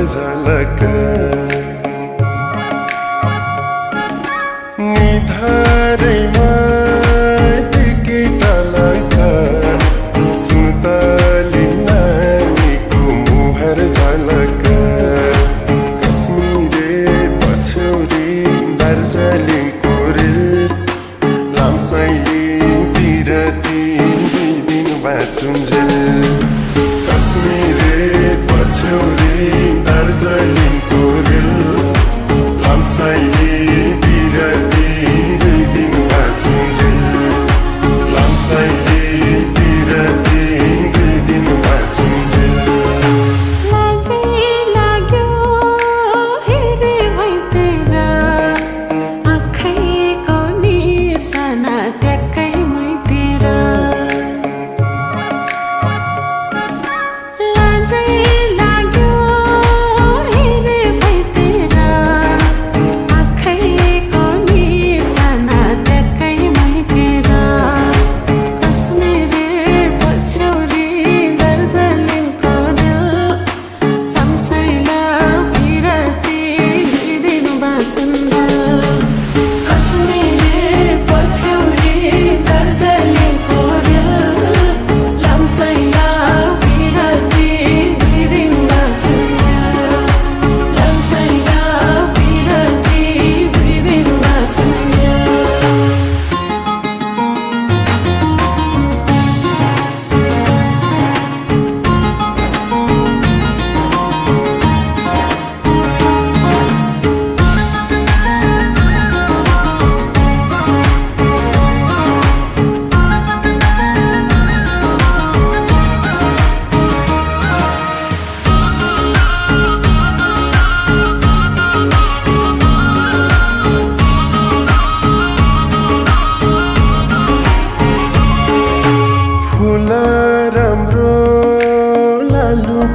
झलक निधारैमा टिकेट लगा सुतली नानीको मुहार झलक कश्मीरे पछौरी दार्जिलिङको रेल लामसाइले बिरती 2 दिन बाँचुन्जेल कश्मीरे पछौरी दार्जिलिङको रेल लामसाइले बिरती 2 दिन बाँचुन्जेल लामसाइले बिरती 2 दिन बाँचुन्जेल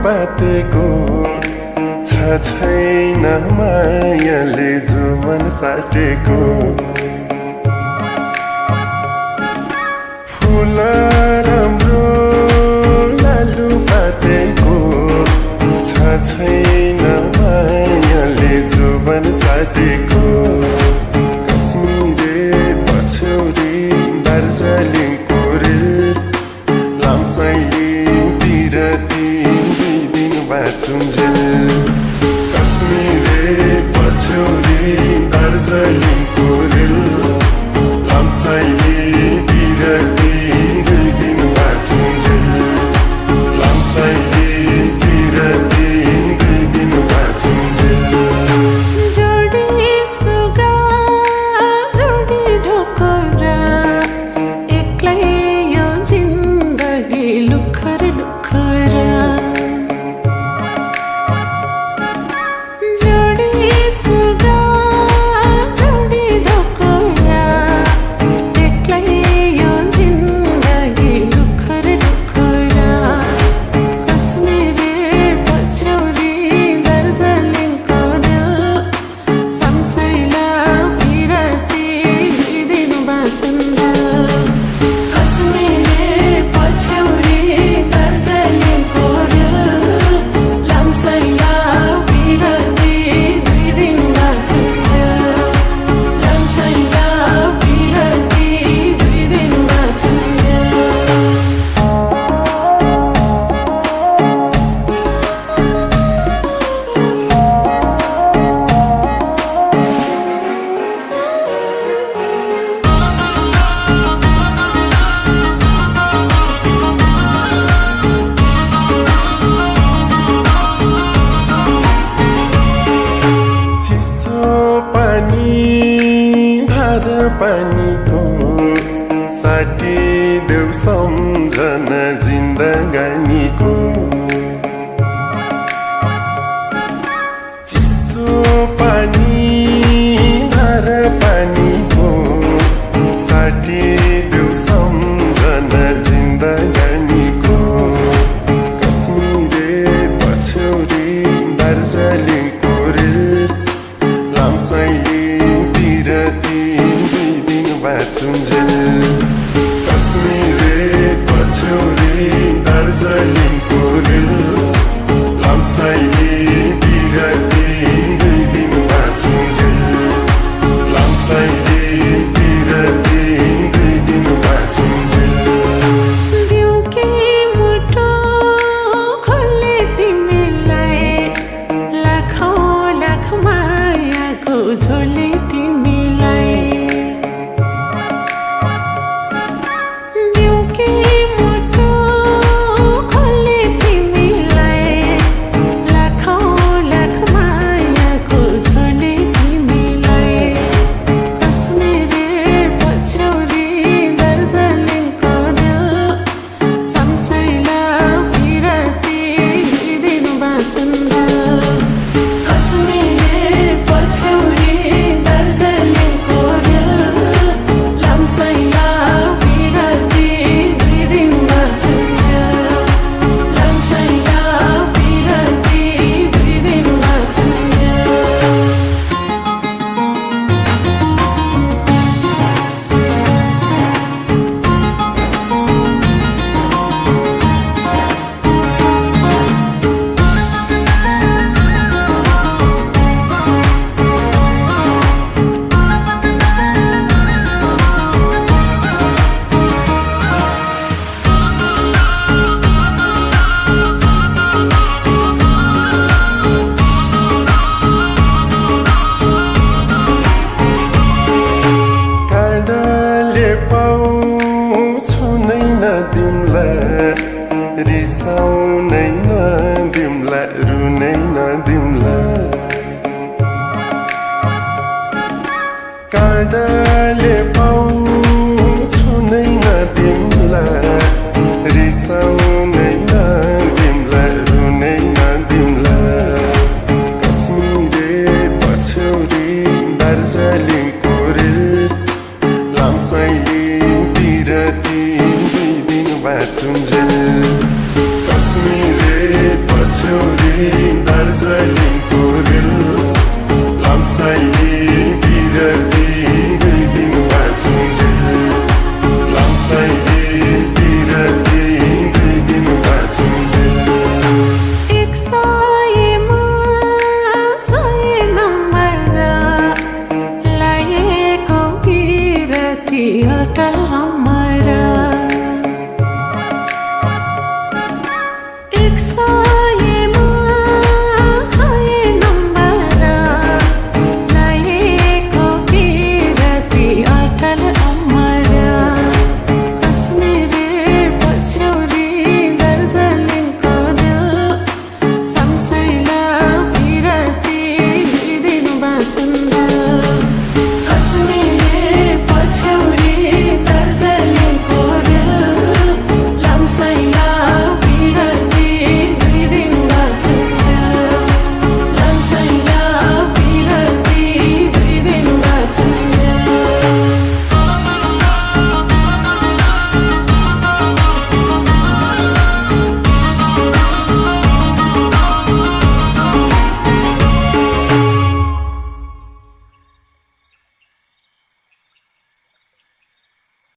पातेको छैन मायाले जुमन साटेको फुल राम्रो लालु पातेको छैन मायाले जुमन साटेको कश्मीरे पछौरी दार्जिलिङको रेल लामसाइले बिरती 2 दिन बाँचुन्जेल कश्मीरे पछौरी दार्जिलिङको रेल लामसाइले बिरती 2 दिन बाँचुन्जेल लामसाइले बिरती 2 दिन बाँचुन्जेल पानीको साठी देऊ सम्झना जिन्दगानीको चिसो पानी धार पानीको साठी देऊ सम्झना जिन्दगानीको कश्मीरे पछौरी दार्जिलिङको रेल लामसाइले बिरती 2 दिन बाँचुन्जेल कश्मीरे पछौरी दार्जिलिङको रेल लामसाइले दार्जिलिङको रेल लामसाइली